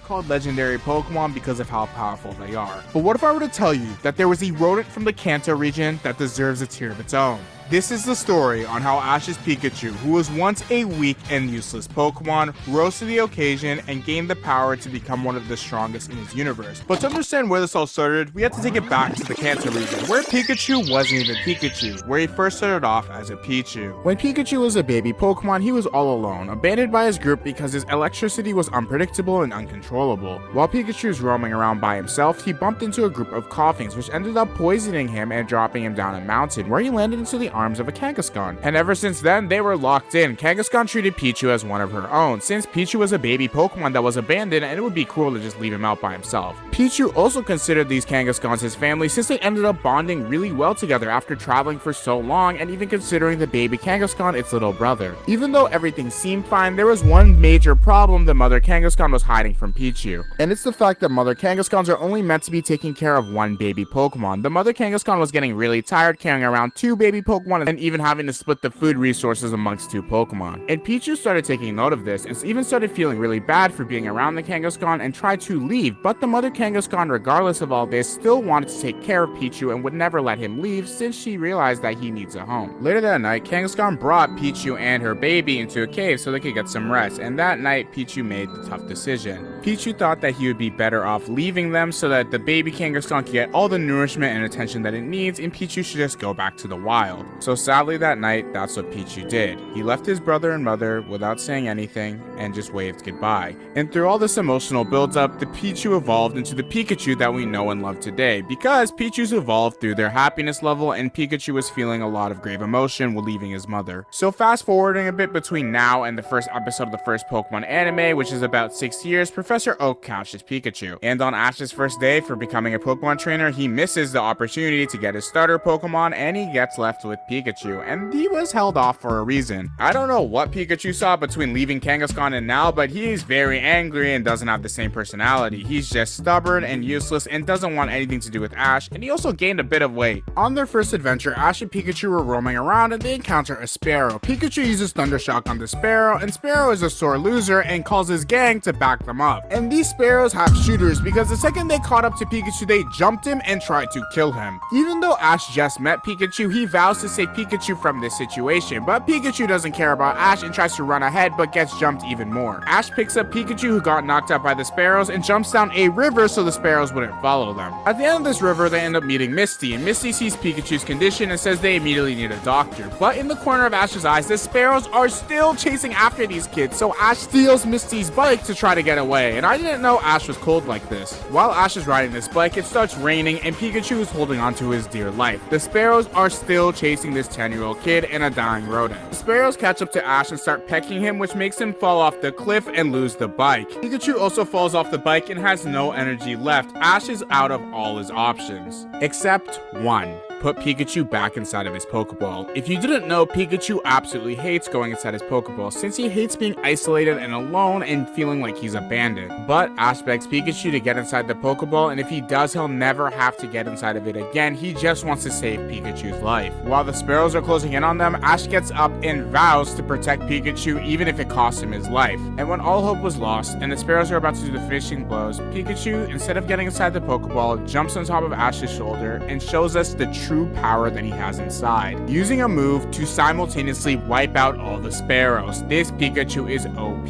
called legendary Pokemon because of how powerful they are. But what if I were to tell you that there was a rodent from the Kanto region that deserves a tier of its own? This is the story on how Ash's Pikachu, who was once a weak and useless Pokemon, rose to the occasion and gained the power to become one of the strongest in his universe. But to understand where this all started, we have to take it back to the Kanto region, where Pikachu wasn't even Pikachu, where he first started off as a Pichu. When Pikachu was a baby Pokemon, he was all alone, abandoned by his group because his electricity was unpredictable and uncontrollable. While Pikachu was roaming around by himself, he bumped into a group of Coughings, which ended up poisoning him and dropping him down a mountain, where he landed into the arms of a Kangaskhan. And ever since then, they were locked in. Kangaskhan treated Pichu as one of her own, since Pichu was a baby Pokemon that was abandoned and it would be cruel to just leave him out by himself. Pichu also considered these Kangaskhan's his family, since they ended up bonding really well together after traveling for so long, and even considering the baby Kangaskhan its little brother. Even though everything seemed fine, there was one major problem the mother Kangaskhan was hiding from Pichu. And it's the fact that mother Kangaskhan's are only meant to be taking care of one baby Pokemon. The mother Kangaskhan was getting really tired carrying around two baby Pokemon and even having to split the food resources amongst two Pokemon. And Pichu started taking note of this and even started feeling really bad for being around the Kangaskhan and tried to leave, but the mother Kangaskhan, regardless of all this, still wanted to take care of Pichu and would never let him leave since she realized that he needs a home. Later that night, Kangaskhan brought Pichu and her baby into a cave so they could get some rest, and that night Pichu made the tough decision. Pichu thought that he would be better off leaving them so that the baby Kangaskhan could get all the nourishment and attention that it needs, and Pichu should just go back to the wild. So sadly that night, that's what Pichu did. He left his brother and mother without saying anything and just waved goodbye. And through all this emotional build-up, the Pichu evolved into the Pikachu that we know and love today, because Pichus evolved through their happiness level and Pikachu was feeling a lot of grave emotion while leaving his mother. So fast forwarding a bit between now and the first episode of the first Pokemon anime, which is about 6 years, Professor Oak catches Pikachu. And on Ash's first day for becoming a Pokemon trainer, he misses the opportunity to get his starter Pokemon and he gets left with Pikachu, and he was held off for a reason. I don't know what Pikachu saw between leaving Kangaskhan and now, but he is very angry and doesn't have the same personality. He's just stubborn and useless and doesn't want anything to do with Ash, and he also gained a bit of weight. On their first adventure, Ash and Pikachu were roaming around and they encounter a Sparrow. Pikachu uses Thunder Shock on the Sparrow, and Sparrow is a sore loser and calls his gang to back them up. And these Sparrows have shooters because the second they caught up to Pikachu, they jumped him and tried to kill him. Even though Ash just met Pikachu, he vows to save Pikachu from this situation, but Pikachu doesn't care about Ash and tries to run ahead but gets jumped even more. Ash picks up Pikachu, who got knocked out by the Sparrows, and jumps down a river so the Sparrows wouldn't follow them. At the end of this river, they end up meeting Misty, and Misty sees Pikachu's condition and says they immediately need a doctor. But in the corner of Ash's eyes, the Sparrows are still chasing after these kids, so Ash steals Misty's bike to try to get away, and I didn't know Ash was cold like this. While Ash is riding this bike, it starts raining and Pikachu is holding on to his dear life. The Sparrows are still chasing this 10-year-old kid and a dying rodent. The Sparrows catch up to Ash and start pecking him, which makes him fall off the cliff and lose the bike. Pikachu also falls off the bike and has no energy left. Ash is out of all his options, except one. Put Pikachu back inside of his Pokeball. If you didn't know, Pikachu absolutely hates going inside his Pokeball since he hates being isolated and alone and feeling like he's abandoned. But Ash begs Pikachu to get inside the Pokeball, and if he does, he'll never have to get inside of it again. He just wants to save Pikachu's life. While the Sparrows are closing in on them, Ash gets up and vows to protect Pikachu even if it costs him his life. And when all hope was lost and the Sparrows are about to do the finishing blows, Pikachu, instead of getting inside the Pokeball, jumps on top of Ash's shoulder and shows us the true power that he has inside, using a move to simultaneously wipe out all the Sparrows. This Pikachu is OP.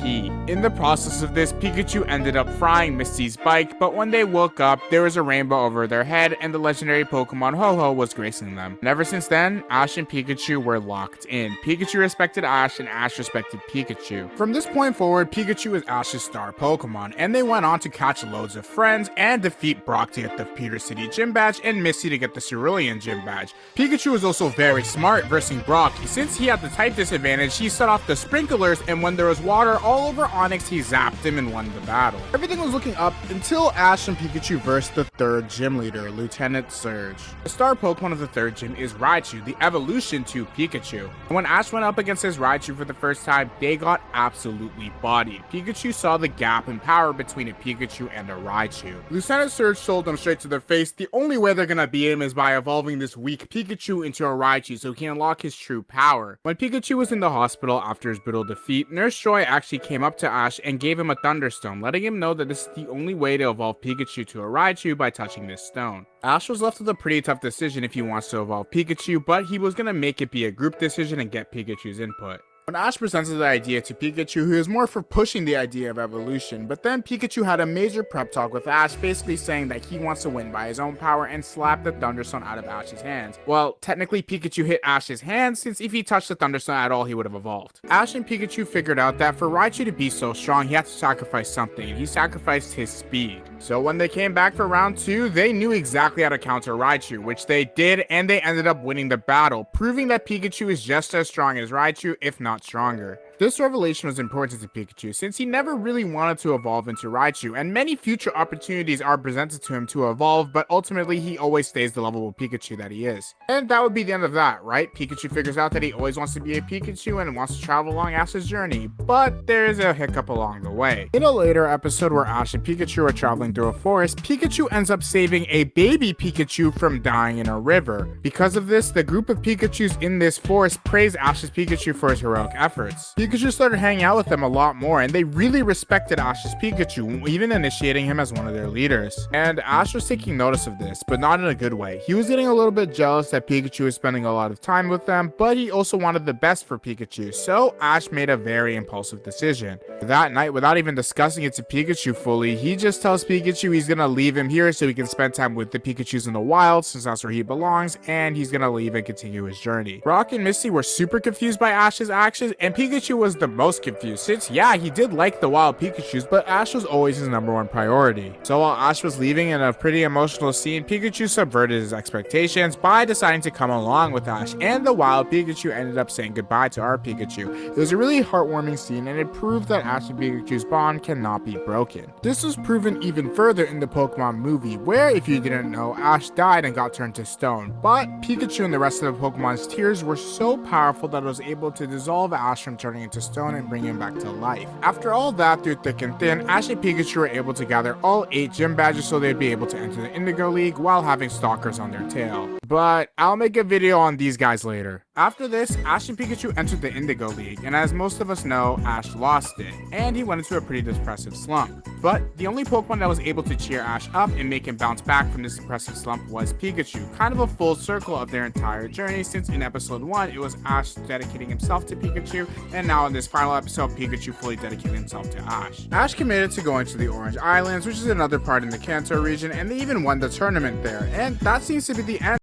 In the process of this, Pikachu ended up frying Misty's bike, but when they woke up, there was a rainbow over their head and the legendary Pokemon Ho-Ho was gracing them. And ever since then, Ash and Pikachu were locked in. Pikachu respected Ash and Ash respected Pikachu. From this point forward, Pikachu is Ash's star Pokemon, and they went on to catch loads of friends and defeat Brock to get the Peter City Gym Badge and Misty to get the Cerulean Gym Badge. Pikachu was also very smart versing Brock. Since he had the type disadvantage, he set off the sprinklers, and when there was water all over Onix, he zapped him and won the battle. Everything was looking up until Ash and Pikachu versed the third gym leader, Lieutenant Surge. The star Pokemon of the third gym is Raichu, the evolution to Pikachu. And when Ash went up against his Raichu for the first time, they got absolutely bodied. Pikachu saw the gap in power between a Pikachu and a Raichu. Lieutenant Surge told them straight to their face, the only way they're gonna beat him is by evolving turning this weak Pikachu into a Raichu so he can unlock his true power. When Pikachu was in the hospital after his brutal defeat, Nurse Joy actually came up to Ash and gave him a Thunderstone, letting him know that this is the only way to evolve Pikachu to a Raichu by touching this stone. Ash was left with a pretty tough decision if he wants to evolve Pikachu, but he was going to make it be a group decision and get Pikachu's input. When Ash presented the idea to Pikachu, he was more for pushing the idea of evolution, but then Pikachu had a major prep talk with Ash, basically saying that he wants to win by his own power and slap the Thunderstone out of Ash's hands. Well, technically Pikachu hit Ash's hands, since if he touched the Thunderstone at all, he would have evolved. Ash and Pikachu figured out that for Raichu to be so strong, he had to sacrifice something, and he sacrificed his speed. So when they came back for round 2, they knew exactly how to counter Raichu, which they did, and they ended up winning the battle, proving that Pikachu is just as strong as Raichu, if not stronger. This revelation was important to Pikachu since he never really wanted to evolve into Raichu, and many future opportunities are presented to him to evolve, but ultimately he always stays the lovable Pikachu that he is. And that would be the end of that, right? Pikachu figures out that he always wants to be a Pikachu and wants to travel along Ash's journey, but there is a hiccup along the way. In a later episode where Ash and Pikachu are traveling through a forest, Pikachu ends up saving a baby Pikachu from dying in a river. Because of this, the group of Pikachus in this forest praise Ash's Pikachu for his heroic efforts. Pikachu started hanging out with them a lot more, and they really respected Ash's Pikachu, even initiating him as one of their leaders. And Ash was taking notice of this, but not in a good way. He was getting a little bit jealous that Pikachu was spending a lot of time with them, but he also wanted the best for Pikachu, so Ash made a very impulsive decision. That night, without even discussing it to Pikachu fully, he just tells Pikachu he's gonna leave him here so he can spend time with the Pikachus in the wild, since that's where he belongs, and he's gonna leave and continue his journey. Brock and Misty were super confused by Ash's actions, and Pikachu was the most confused, since yeah, he did like the wild Pikachus, but Ash was always his #1 priority. So while Ash was leaving in a pretty emotional scene, Pikachu subverted his expectations by deciding to come along with Ash, and the wild Pikachu ended up saying goodbye to our Pikachu. It was a really heartwarming scene, and it proved that Ash and Pikachu's bond cannot be broken. This was proven even further in the Pokemon movie, where, if you didn't know, Ash died and got turned to stone, but Pikachu and the rest of the Pokemon's tears were so powerful that it was able to dissolve Ash from turning into stone and bring him back to life. After all that, through thick and thin, Ash and Pikachu were able to gather all 8 gym badges so they'd be able to enter the Indigo League while having stalkers on their tail. But I'll make a video on these guys later. After this, Ash and Pikachu entered the Indigo League, and as most of us know, Ash lost it, and he went into a pretty depressive slump. But the only Pokemon that was able to cheer Ash up and make him bounce back from this depressive slump was Pikachu, kind of a full circle of their entire journey, since in episode 1, it was Ash dedicating himself to Pikachu, and now in this final episode, Pikachu fully dedicated himself to Ash. Ash committed to going to the Orange Islands, which is another part in the Kanto region, and they even won the tournament there, and that seems to be the end